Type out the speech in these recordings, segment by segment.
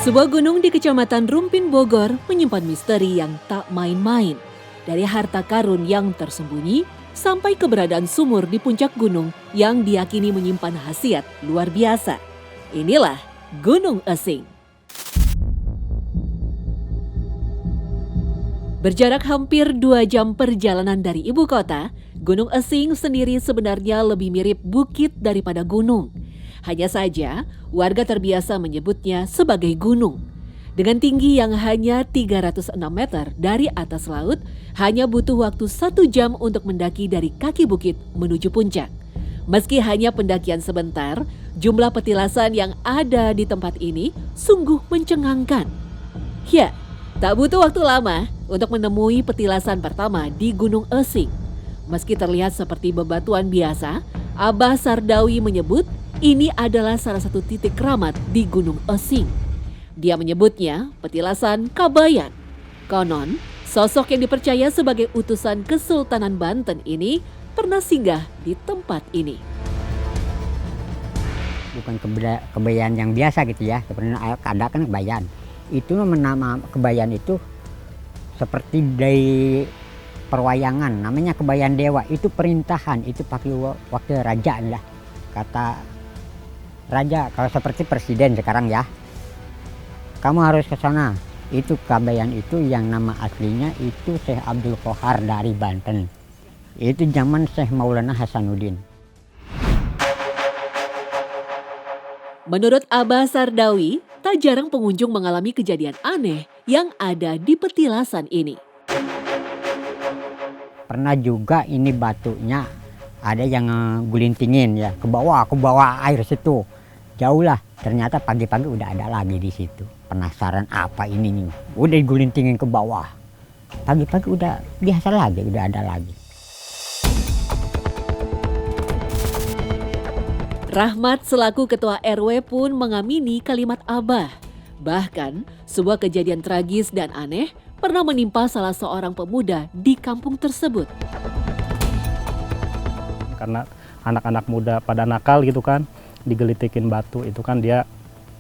Sebuah gunung di Kecamatan Rumpin Bogor menyimpan misteri yang tak main-main. Dari harta karun yang tersembunyi sampai keberadaan sumur di puncak gunung yang diyakini menyimpan khasiat luar biasa. Inilah Gunung Esing. Berjarak hampir 2 jam perjalanan dari ibu kota, Gunung Esing sendiri sebenarnya lebih mirip bukit daripada gunung. Hanya saja, warga terbiasa menyebutnya sebagai gunung. Dengan tinggi yang hanya 306 meter dari atas laut, hanya butuh waktu 1 jam untuk mendaki dari kaki bukit menuju puncak. Meski hanya pendakian sebentar, jumlah petilasan yang ada di tempat ini sungguh mencengangkan. Ya, tak butuh waktu lama untuk menemui petilasan pertama di Gunung Esing. Meski terlihat seperti bebatuan biasa, Abah Sardawi menyebut ini adalah salah satu titik keramat di Gunung Esing. Dia menyebutnya petilasan Kabayan. Konon, sosok yang dipercaya sebagai utusan Kesultanan Banten ini pernah singgah di tempat ini. Bukan kebayan yang biasa gitu ya, seperti ada kan kebayan. Itu nama kebayan itu seperti dari perwayangan, namanya kebayan dewa. Itu perintahan, itu pakai waktu raja lah. Kata raja, kalau seperti presiden sekarang ya, kamu harus ke sana. Itu kabayan itu yang nama aslinya itu Syekh Abdul Qohar dari Banten. Itu zaman Syekh Maulana Hasanuddin. Menurut Abah Sardawi, tak jarang pengunjung mengalami kejadian aneh yang ada di petilasan ini. Pernah juga ini batunya ada yang gulintingin ya ke bawah air situ. Jauh lah, ternyata pagi-pagi udah ada lagi di situ. Penasaran apa ini nih? Udah gulintingin ke bawah. Pagi-pagi udah biasa lagi, udah ada lagi. Rahmat selaku ketua RW pun mengamini kalimat Abah. Bahkan, sebuah kejadian tragis dan aneh pernah menimpa salah seorang pemuda di kampung tersebut. Karena anak-anak muda pada nakal gitu kan, digelitikin batu itu kan dia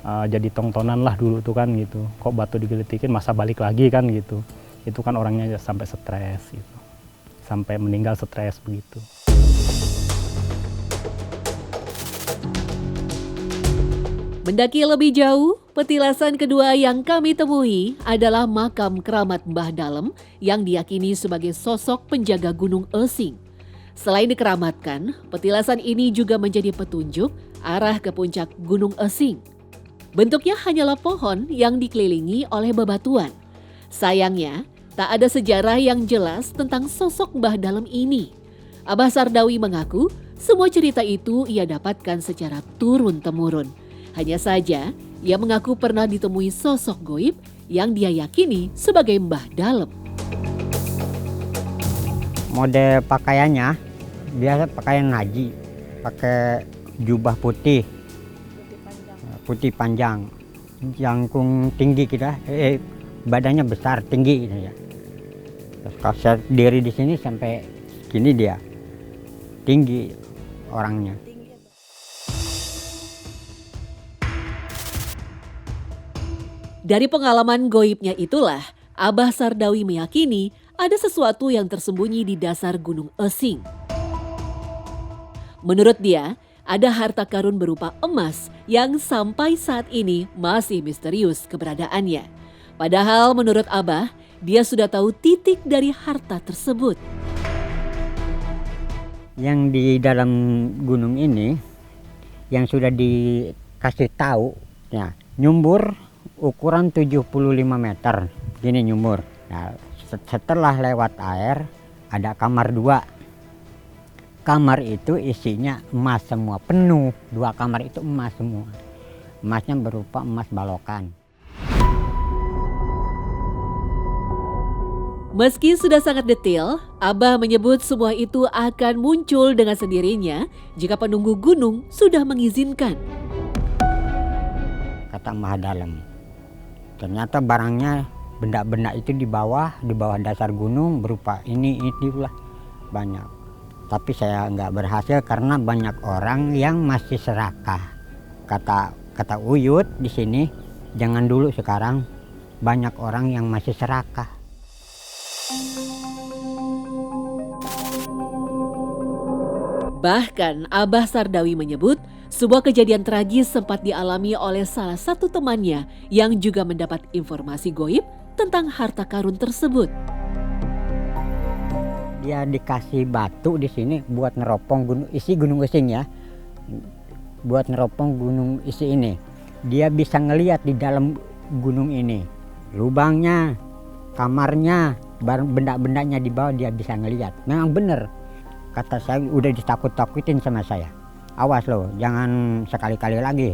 jadi tontonan lah dulu tuh kan gitu. Kok batu digelitikin masa balik lagi kan gitu. Itu kan orangnya sampai stres gitu. Sampai meninggal stres begitu. Mendaki lebih jauh, petilasan kedua yang kami temui adalah makam keramat Mbah Dalem yang diyakini sebagai sosok penjaga Gunung Esing. Selain dikeramatkan, petilasan ini juga menjadi petunjuk arah ke puncak Gunung Esing. Bentuknya hanyalah pohon yang dikelilingi oleh bebatuan. Sayangnya, tak ada sejarah yang jelas tentang sosok Mbah Dalem ini. Abah Sardawi mengaku semua cerita itu ia dapatkan secara turun-temurun. Hanya saja, ia mengaku pernah ditemui sosok goib yang dia yakini sebagai Mbah Dalem. Model pakaiannya biasa pakaian haji, pakai jubah putih panjang, jangkung tinggi kita, badannya besar tinggi gitu ya. Terus kalau saya diri di sini sampai segini dia, tinggi orangnya. Dari pengalaman goibnya itulah, Abah Sardawi meyakini ada sesuatu yang tersembunyi di dasar Gunung Esing. Menurut dia, ada harta karun berupa emas yang sampai saat ini masih misterius keberadaannya. Padahal menurut Abah, dia sudah tahu titik dari harta tersebut. Yang di dalam gunung ini, yang sudah dikasih tahu, ya, nyumbur ukuran 75 meter, gini nyumur. Nah, setelah lewat air, ada kamar 2. Kamar itu isinya emas semua, penuh. 2 kamar itu emas semua. Emasnya berupa emas balokan. Meski sudah sangat detail, Abah menyebut semua itu akan muncul dengan sendirinya jika penunggu gunung sudah mengizinkan. Kata Mbah Dalem. Ternyata barangnya, benda-benda itu di bawah dasar gunung berupa itulah banyak. Tapi saya nggak berhasil karena banyak orang yang masih serakah. Kata Uyut di sini, Jangan dulu, sekarang banyak orang yang masih serakah. Bahkan Abah Sardawi menyebut sebuah kejadian tragis sempat dialami oleh salah satu temannya yang juga mendapat informasi goib tentang harta karun tersebut. Dia dikasih batu di sini buat neropong gunung Gesing ya. Buat neropong gunung isi ini. Dia bisa ngelihat di dalam gunung ini. Lubangnya, kamarnya, benda-bendanya di bawah dia bisa ngelihat. Memang benar. Kata saya, udah ditakut-takutin sama saya. Awas loh, jangan sekali-kali lagi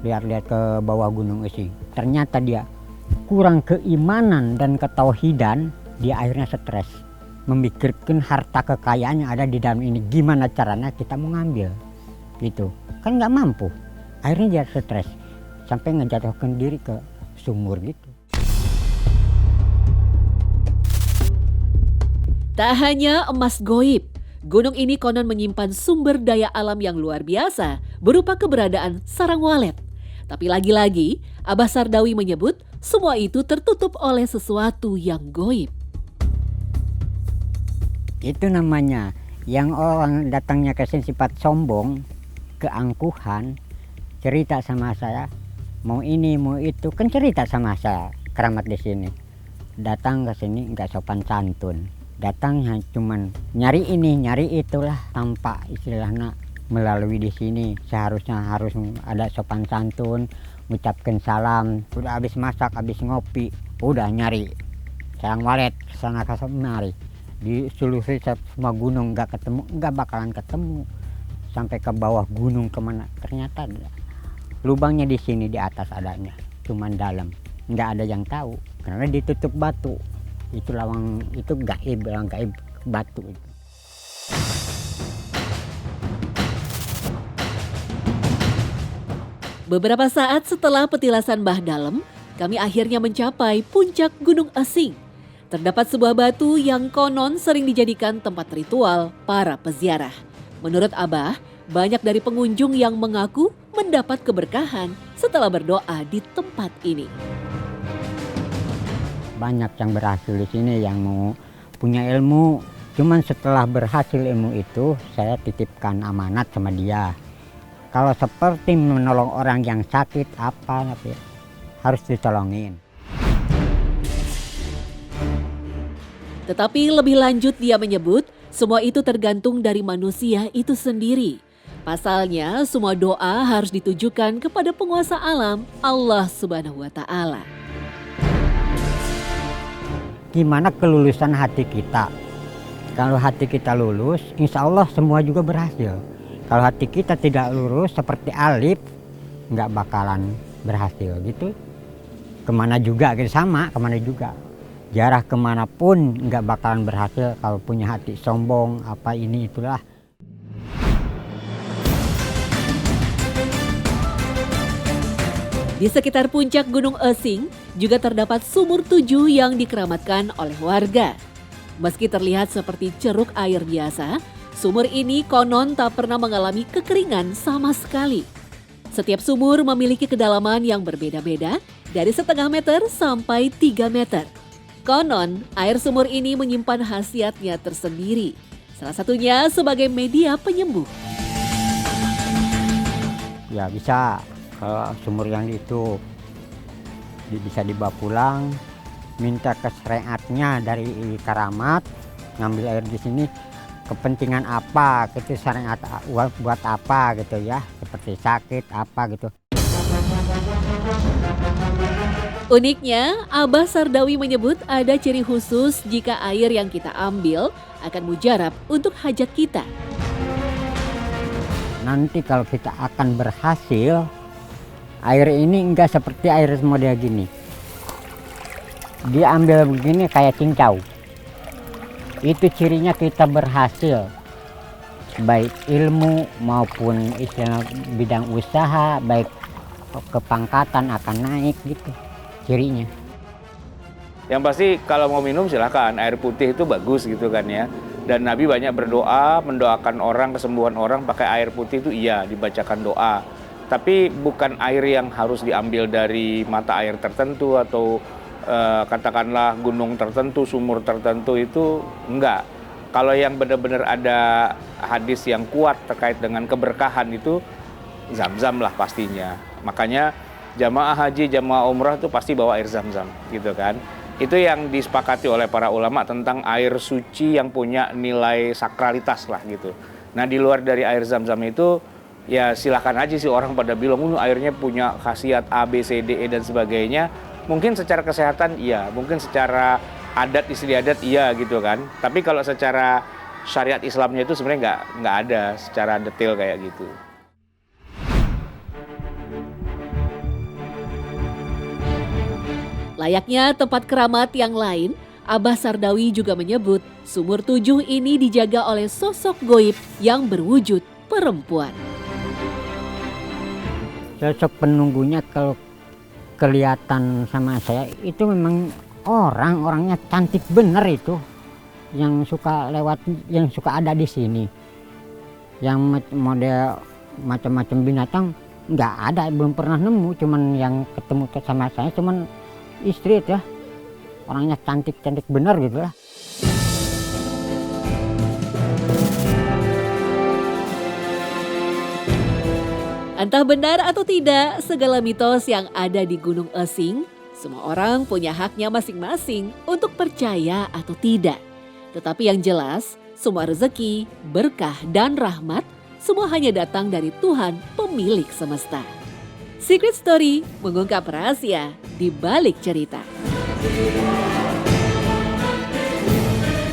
lihat-lihat ke bawah gunung isi. Ternyata dia kurang keimanan dan ketauhidan, dia akhirnya stres. Memikirkan harta kekayaan yang ada di dalam ini. Gimana caranya kita mau ngambil. Gitu. Kan nggak mampu. Akhirnya dia stres. Sampai ngejatuhkan diri ke sumur gitu. Tak hanya emas goib, gunung ini konon menyimpan sumber daya alam yang luar biasa berupa keberadaan sarang walet. Tapi lagi-lagi, Abah Sardawi menyebut semua itu tertutup oleh sesuatu yang goib. Itu namanya yang orang datangnya ke sini sifat sombong, keangkuhan, cerita sama saya, mau ini mau itu, kan cerita sama saya keramat di sini. Datang ke sini nggak sopan santun. Datangnya cuman nyari ini, nyari itulah tanpa istilahnya melalui di sini. Seharusnya harus ada sopan santun, mengucapkan salam. Udah habis masak, habis ngopi, udah nyari sarang walet kesana kemari. Diselusuri semua gunung nggak ketemu, nggak bakalan ketemu. Sampai ke bawah gunung kemana? Ternyata lubangnya di sini di atas adanya, cuman dalam. Nggak ada yang tahu karena ditutup batu. Itu lawang, itu gaib batu itu. Beberapa saat setelah petilasan Mbah Dalem, kami akhirnya mencapai puncak Gunung Esing. Terdapat sebuah batu yang konon sering dijadikan tempat ritual para peziarah. Menurut Abah, banyak dari pengunjung yang mengaku mendapat keberkahan setelah berdoa di tempat ini. Banyak yang berhasil di sini yang mau punya ilmu. Cuman setelah berhasil ilmu itu, saya titipkan amanat sama dia. Kalau seperti menolong orang yang sakit tapi harus ditolongin. Tetapi lebih lanjut dia menyebut semua itu tergantung dari manusia itu sendiri. Pasalnya semua doa harus ditujukan kepada penguasa alam, Allah Subhanahu wa Ta'ala. Gimana kelulusan hati kita? Kalau hati kita lulus, insya Allah semua juga berhasil. Kalau hati kita tidak lurus seperti Alif, nggak bakalan berhasil gitu. Kemana juga gitu, sama kemana juga. Jarah kemanapun nggak bakalan berhasil kalau punya hati sombong, apa ini itulah. Di sekitar puncak Gunung Esing juga terdapat sumur 7 yang dikeramatkan oleh warga. Meski terlihat seperti ceruk air biasa, sumur ini konon tak pernah mengalami kekeringan sama sekali. Setiap sumur memiliki kedalaman yang berbeda-beda dari setengah meter sampai 3 meter. Konon, air sumur ini menyimpan khasiatnya tersendiri. Salah satunya sebagai media penyembuh. Ya bisa. Kalau sumur yang itu bisa dibawa pulang, minta ke syariatnya dari keramat, ngambil air di sini, kepentingan apa, gitu syariat buat apa gitu ya, seperti sakit apa gitu. Uniknya, Abah Sardawi menyebut ada ciri khusus jika air yang kita ambil akan mujarab untuk hajat kita. Nanti kalau kita akan berhasil, air ini enggak seperti air model gini. Dia ambil begini kayak cincau. Itu cirinya kita berhasil. Baik ilmu maupun istilah bidang usaha, baik kepangkatan akan naik gitu cirinya. Yang pasti kalau mau minum silakan, air putih itu bagus gitu kan ya. Dan Nabi banyak berdoa, mendoakan orang, kesembuhan orang pakai air putih itu iya, dibacakan doa. tapi bukan air yang harus diambil dari mata air tertentu atau katakanlah gunung tertentu, sumur tertentu, itu enggak. Kalau yang benar-benar ada hadis yang kuat terkait dengan keberkahan itu Zam-Zam lah pastinya. Makanya jamaah haji, jamaah umrah itu pasti bawa air Zam-Zam gitu kan. Itu yang disepakati oleh para ulama tentang air suci yang punya nilai sakralitas lah gitu. Nah di luar dari air Zam-Zam itu ya silahkan aja sih orang pada bilang airnya punya khasiat A, B, C, D, E dan sebagainya. Mungkin secara kesehatan iya, mungkin secara adat istiadat iya gitu kan. Tapi kalau secara syariat Islamnya itu sebenarnya nggak ada secara detail kayak gitu. Layaknya tempat keramat yang lain, Abah Sardawi juga menyebut sumur 7 ini dijaga oleh sosok goib yang berwujud perempuan. Sosok penunggunya kalau kelihatan sama saya itu memang orangnya cantik bener itu, yang suka lewat, yang suka ada di sini. Yang model macam-macam binatang nggak ada, belum pernah nemu. Cuman yang ketemu sama saya cuman istri itu ya, orangnya cantik bener gitu lah. Entah benar atau tidak, segala mitos yang ada di Gunung Esing, semua orang punya haknya masing-masing untuk percaya atau tidak. Tetapi yang jelas, semua rezeki, berkah, dan rahmat semua hanya datang dari Tuhan pemilik semesta. Secret Story mengungkap rahasia di balik cerita.